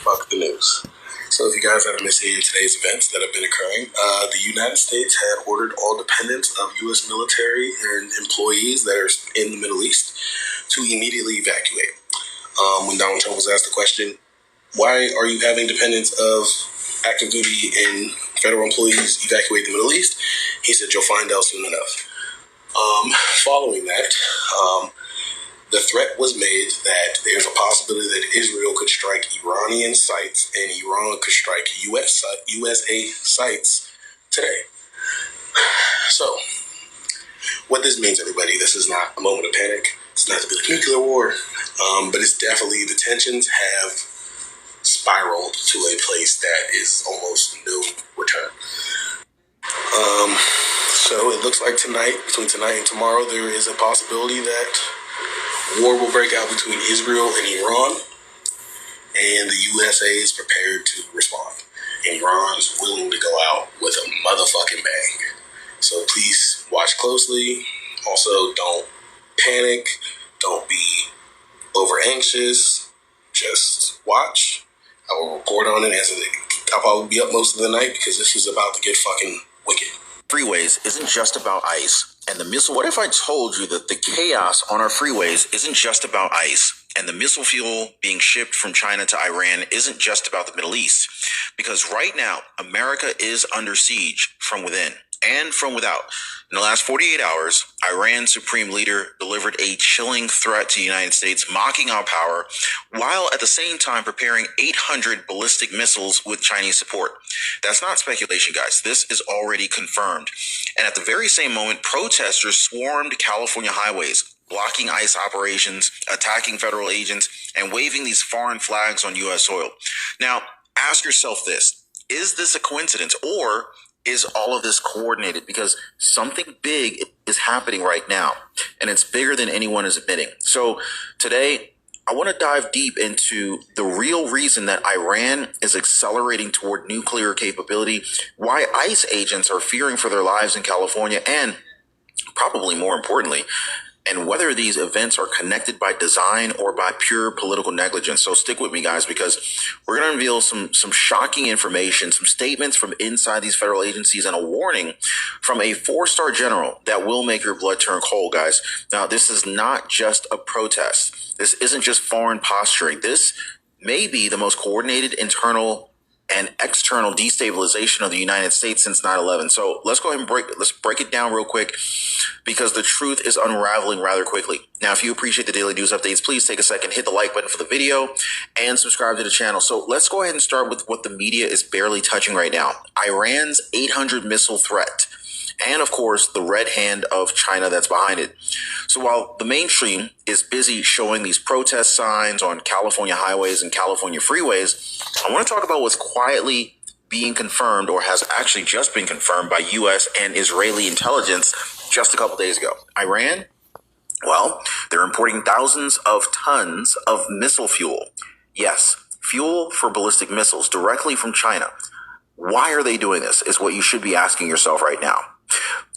fuck the news. So if you guys haven't missed any of today's events that have been occurring, the United States had ordered all dependents of U.S. military and employees that are in the Middle East to immediately evacuate. When Donald Trump was asked the question, why are you having dependents of active duty and federal employees evacuate the Middle East? He said, you'll find out soon enough. Following that, the threat was made that there's a possibility that Israel could strike Iranian sites and Iran could strike USA sites today. So, what this means, everybody, this is not a moment of panic. It's not to be a nuclear war, but it's definitely the tensions have spiraled to a place that is almost no return. So it looks like between tonight and tomorrow, there is a possibility that war will break out between Israel and Iran, and the USA is prepared to respond. And Iran is willing to go out with a motherfucking bang. So please watch closely. Also, don't panic. Don't be over anxious. Just watch. I will report on it I'll probably be up most of the night because this is about to get fucking wicked. Freeways isn't just about ice and the missile. What if I told you that the chaos on our freeways isn't just about ice and the missile fuel being shipped from China to Iran isn't just about the Middle East? Because right now, America is under siege from within and from without. In the last 48 hours, Iran's supreme leader delivered a chilling threat to the United States, mocking our power, while at the same time preparing 800 ballistic missiles with Chinese support. That's not speculation, guys. This is already confirmed. And at the very same moment, protesters swarmed California highways, blocking ICE operations, attacking federal agents, and waving these foreign flags on U.S. soil. Now, ask yourself this. Is this a coincidence, or is all of this coordinated? Because something big is happening right now, and it's bigger than anyone is admitting. So today, I want to dive deep into the real reason that Iran is accelerating toward nuclear capability, why ICE agents are fearing for their lives in California, and probably more importantly, and whether these events are connected by design or by pure political negligence. So stick with me, guys, because we're going to reveal some shocking information, some statements from inside these federal agencies, and a warning from a 4-star general that will make your blood turn cold, guys. Now, this is not just a protest. This isn't just foreign posturing. This may be the most coordinated internal and external destabilization of the United States since 9/11. So let's go ahead and let's break it down real quick, because the truth is unraveling rather quickly. Now, if you appreciate the daily news updates, please take a second, hit the like button for the video, and subscribe to the channel. So let's go ahead and start with what the media is barely touching right now. Iran's 800 missile threat. And of course, the red hand of China that's behind it. So while the mainstream is busy showing these protest signs on California highways and California freeways, I want to talk about what's quietly being confirmed, or has actually just been confirmed by U.S. and Israeli intelligence just a couple days ago. Iran, well, they're importing thousands of tons of missile fuel. Yes, fuel for ballistic missiles directly from China. Why are they doing this is what you should be asking yourself right now.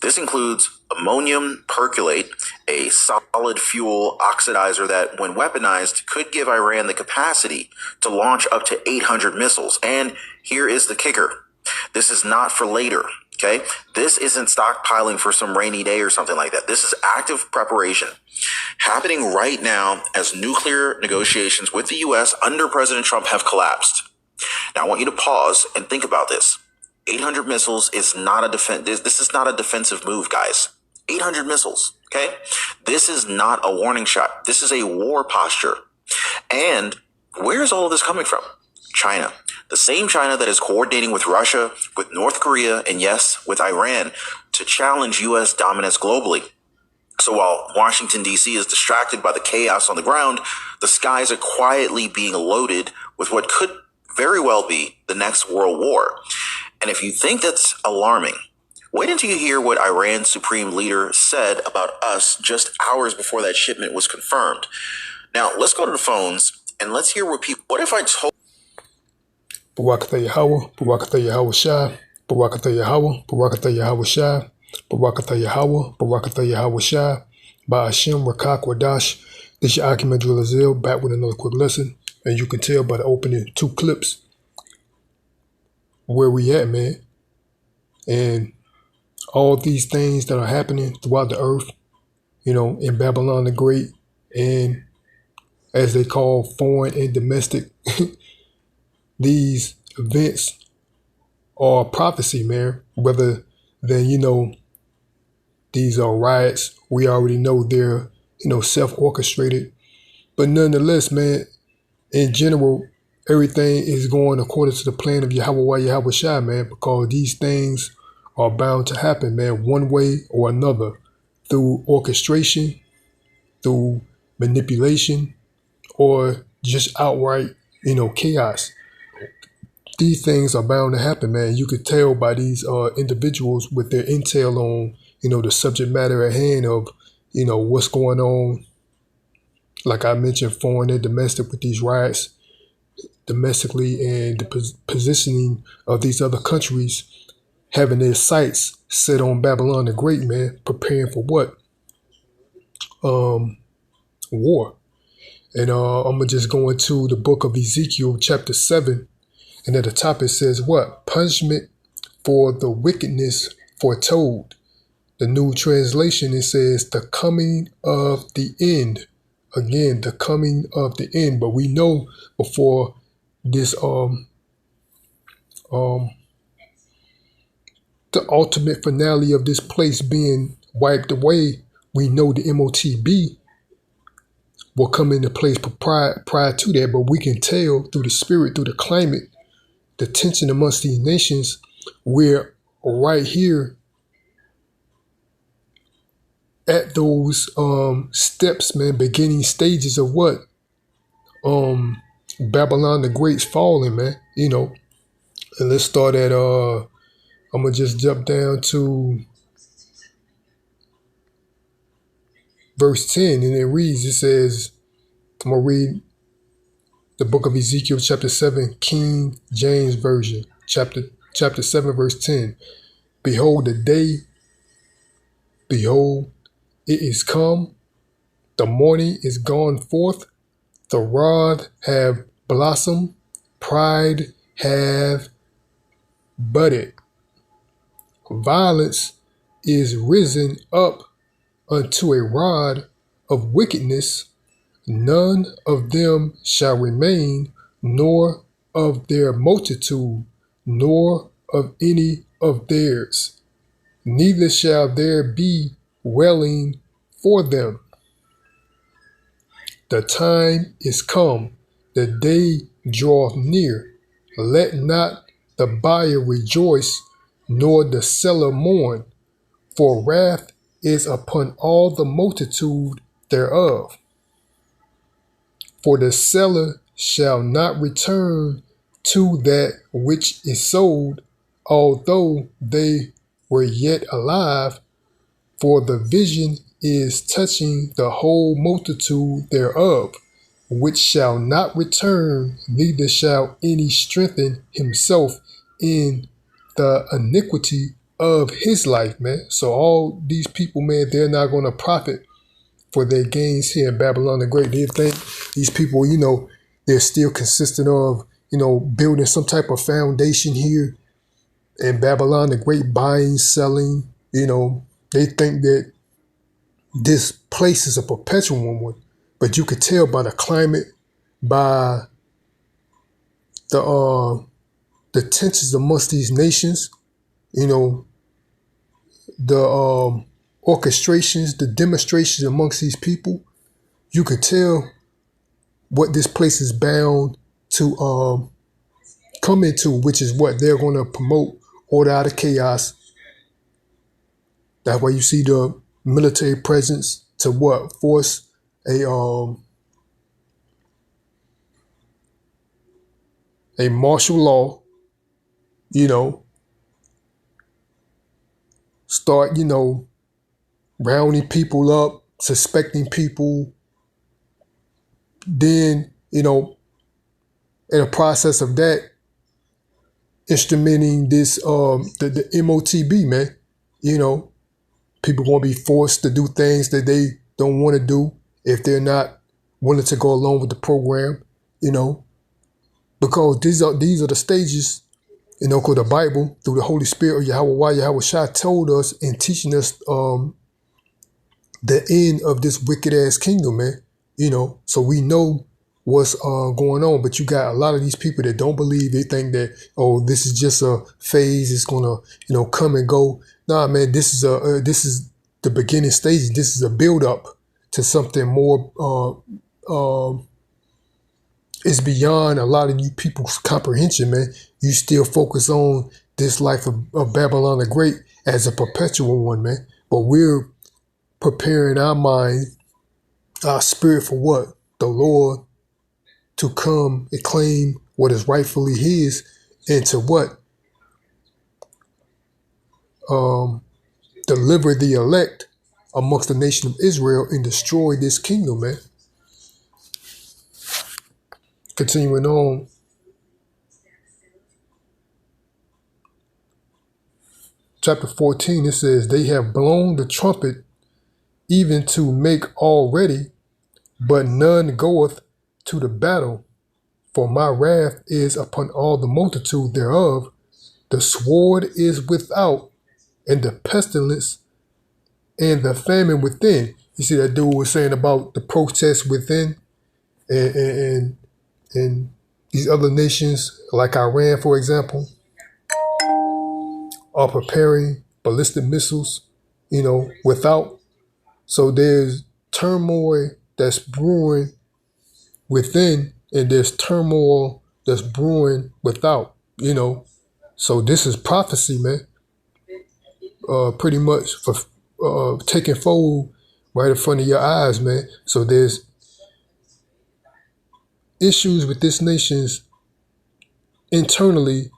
This includes ammonium perchlorate, a solid fuel oxidizer that, when weaponized, could give Iran the capacity to launch up to 800 missiles. And here is the kicker. This is not for later, okay? This isn't stockpiling for some rainy day or something like that. This is active preparation happening right now as nuclear negotiations with the U.S. under President Trump have collapsed. Now, I want you to pause and think about this. 800 missiles is not a this is not a defensive move, guys. 800 missiles, okay? This is not a warning shot. This is a war posture. And where is all of this coming from? China. The same China that is coordinating with Russia, with North Korea, and yes, with Iran to challenge U.S. dominance globally. So while Washington, D.C. is distracted by the chaos on the ground, the skies are quietly being loaded with what could very well be the next world war. And if you think that's alarming, wait until you hear what Iran's supreme leader said about us just hours before that shipment was confirmed. Now, let's go to the phones and let's hear what people... What if I told... Barakatah Yahweh, Barakatah Yahweh Shai, Barakatah Yahweh, Barakatah Yahweh Shai, Barakatah Yahweh, Barakatah Yahweh Shai, Ba'ashem Rakak Wadash. This is your Akim Azil, back with another quick lesson. And you can tell by the opening 2 clips where we at, man. And all these things that are happening throughout the earth, in Babylon the Great, and as they call foreign and domestic, these events are prophecy, man. Whether then, these are riots, we already know they're, self-orchestrated. But nonetheless, man, in general, everything is going according to the plan of Yahweh Shai, man, because these things are bound to happen, man, one way or another, through orchestration, through manipulation, or just outright, chaos. These things are bound to happen, man. You could tell by these individuals with their intel on, the subject matter at hand of, what's going on. Like I mentioned, foreign and domestic with these riots domestically, and the positioning of these other countries having their sights set on Babylon the Great, man, preparing for what? War. And I'm going to just go into the book of Ezekiel, chapter 7. And at the top it says what? Punishment for the wickedness foretold. The New Translation, it says the coming of the end. Again, the coming of the end. But we know before this the ultimate finale of this place being wiped away, we know the MOTB will come into place prior to that. But we can tell through the spirit, through the climate, the tension amongst these nations, we're right here at those steps, man, beginning stages of what? Babylon the Great's falling, man, And let's start at I'm gonna just jump down to verse 10, and it reads, it says, I'm gonna read the book of Ezekiel, chapter 7, King James Version, chapter 7, verse 10. Behold the day, behold, it is come, the morning is gone forth, the rod have blossomed, pride have budded. Violence is risen up unto a rod of wickedness. None of them shall remain, nor of their multitude, nor of any of theirs. Neither shall there be wailing for them. The time is come, the day draweth near. Let not the buyer rejoice, nor the seller mourn, for wrath is upon all the multitude thereof. For the seller shall not return to that which is sold, although they were yet alive, for the vision is touching the whole multitude thereof, which shall not return, neither shall any strengthen himself in the iniquity of his life, man. So all these people, man, they're not going to profit for their gains here in Babylon the Great. They think these people, they're still consistent of, building some type of foundation here in Babylon the Great, buying, selling, they think that this place is a perpetual one. But you could tell by the climate, by the tensions amongst these nations, the orchestrations, the demonstrations amongst these people, you could tell what this place is bound to come into, which is what they're going to promote, order out of chaos. That's why you see the military presence to what? Force a martial law, start, rounding people up, suspecting people. Then, in a process of that, instrumenting this, the MOTB, man, people going to be forced to do things that they don't want to do if they're not willing to go along with the program, because these are the stages, because the Bible through the Holy Spirit of Yahweh Shai told us and teaching us the end of this wicked ass kingdom, man. So we know what's going on, but you got a lot of these people that don't believe. They think that, oh, this is just a phase. It's gonna, come and go. Nah, man, this is the beginning stage. This is a build up to something more. It's beyond a lot of you people's comprehension, man. You still focus on this life of Babylon the Great as a perpetual one, man. But we're preparing our mind, our spirit for what? The Lord to come and claim what is rightfully his, and to what? Deliver the elect amongst the nation of Israel and destroy this kingdom, man. Continuing on. Chapter 14, it says, they have blown the trumpet even to make all ready, but none goeth to the battle. For my wrath is upon all the multitude thereof. The sword is without, and the pestilence and the famine within. You see that dude was saying about the protests within, and these other nations, like Iran, for example, are preparing ballistic missiles, without. So there's turmoil that's brewing within, and there's turmoil that's brewing without, So this is prophecy, man. Pretty much for taking fold right in front of your eyes, man. So there's issues with this nation's internally,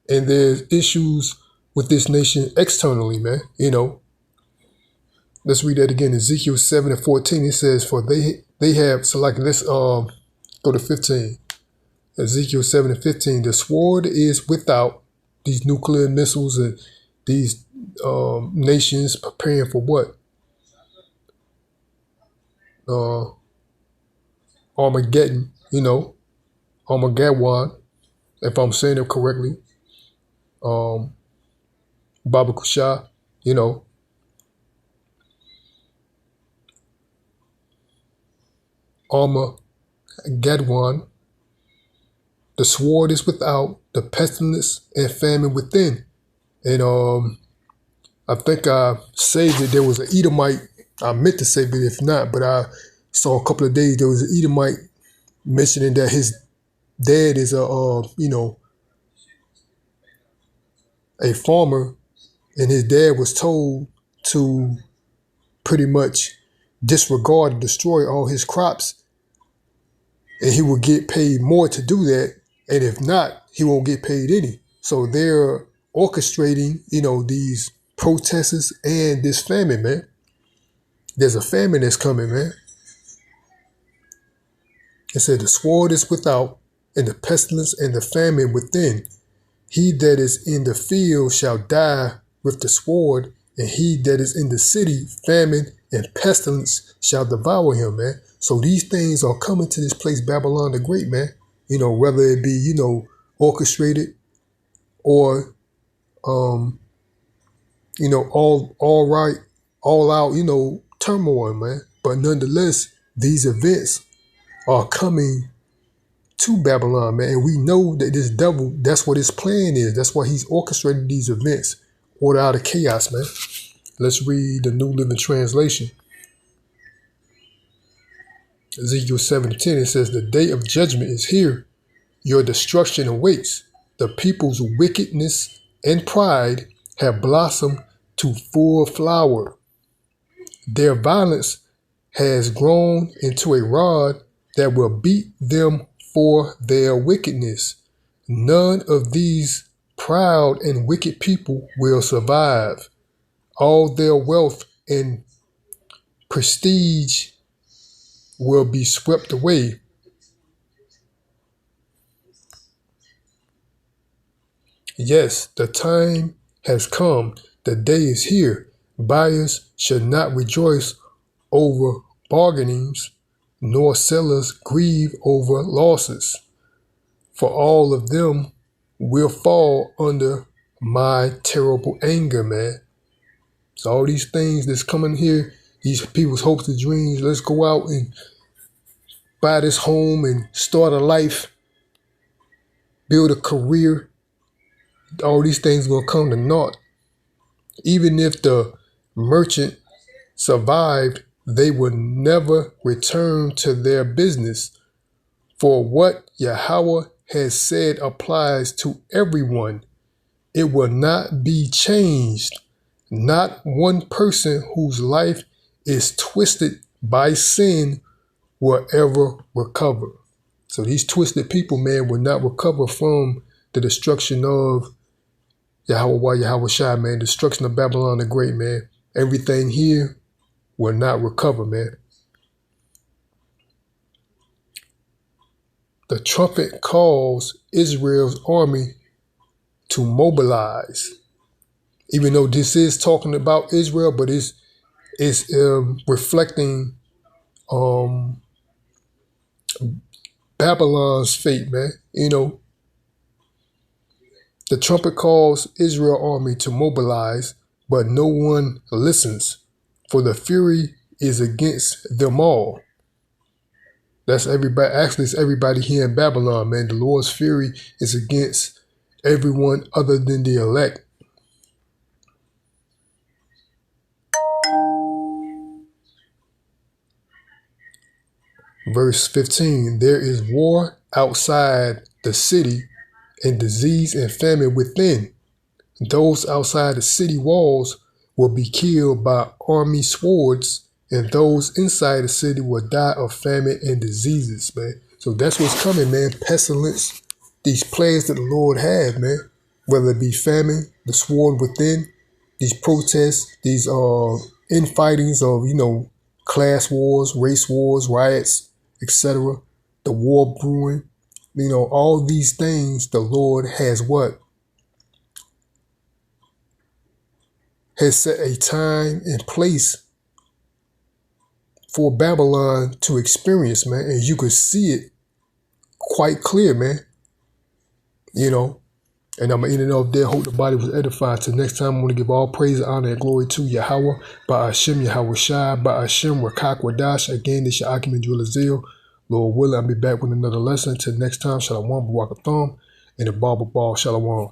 and there's issues with this nation externally, man. Let's read that again. Ezekiel 7:14. It says, "For they have." So like, let's go to 15. Ezekiel 7:15. The sword is without, these nuclear missiles and these nations preparing for what? Armageddon. Armageddon, if I'm saying it correctly. Baba Kusha, Armageddon. The sword is without, the pestilence and famine within. And I think I saved it. There was an Edomite. I meant to save it if not, but I saw a couple of days there was an Edomite mentioning that his dad is a farmer, and his dad was told to pretty much disregard and destroy all his crops, and he will get paid more to do that, and if not, he won't get paid any. So they're orchestrating, these protests and this famine, man. There's a famine that's coming, man. It said the sword is without, and the pestilence and the famine within. He that is in the field shall die with the sword, and he that is in the city, famine and pestilence shall devour him, man. So these things are coming to this place, Babylon the Great, man. Whether it be, orchestrated or, all right, all out, turmoil, man. But nonetheless, these events are coming to Babylon, man. And we know that this devil, that's what his plan is. That's why he's orchestrating these events, order out of chaos, man. Let's read the New Living Translation. Ezekiel 7:10, it says, the day of judgment is here. Your destruction awaits. The people's wickedness and pride have blossomed to full flower. Their violence has grown into a rod that will beat them for their wickedness. None of these proud and wicked people will survive. All their wealth and prestige will be swept away. Yes, the time has come. The day is here. Buyers should not rejoice over bargainings, nor sellers grieve over losses. for all of them will fall under my terrible anger, man. So all these things that's coming here, these people's hopes and dreams, let's go out and buy this home and start a life, build a career. All these things will come to naught. Even if the merchant survived, they will never return to their business. For what Yahweh has said applies to everyone. It will not be changed. Not one person whose life is twisted by sin will ever recover. So these twisted people, man, will not recover from the destruction of Yahweh Shai, man, destruction of Babylon the Great, man. Everything here will not recover, man. The trumpet calls Israel's army to mobilize. Even though this is talking about Israel, but it's reflecting Babylon's fate, man. You know, the trumpet calls Israel army to mobilize, but no one listens, for the fury is against them all. That's everybody. Actually, it's everybody here in Babylon, man. The Lord's fury is against everyone other than the elect. Verse 15, there is war outside the city and disease and famine within. Those outside the city walls will be killed by army swords, and those inside the city will die of famine and diseases, man. So that's what's coming, man. Pestilence, these plagues that the Lord have, man. Whether it be famine, the sword within, these protests, these infightings of, class wars, race wars, riots, etc. The war brewing, all these things the Lord has what? Has set a time and place for Babylon to experience, man. And you could see it quite clear, man. And I'm going to end it off there. Hope the body was edified. Till next time, I want to give all praise, honor, and glory to Yahweh, Ba'ashem, Yahweh Shai, Ba'ashem, Rakak, Wadash. Again, this your Akim and Drillazil. Lord willing, I'll be back with another lesson. Till next time, Shalom, Barakatham, and the Baba Ball, Shalom.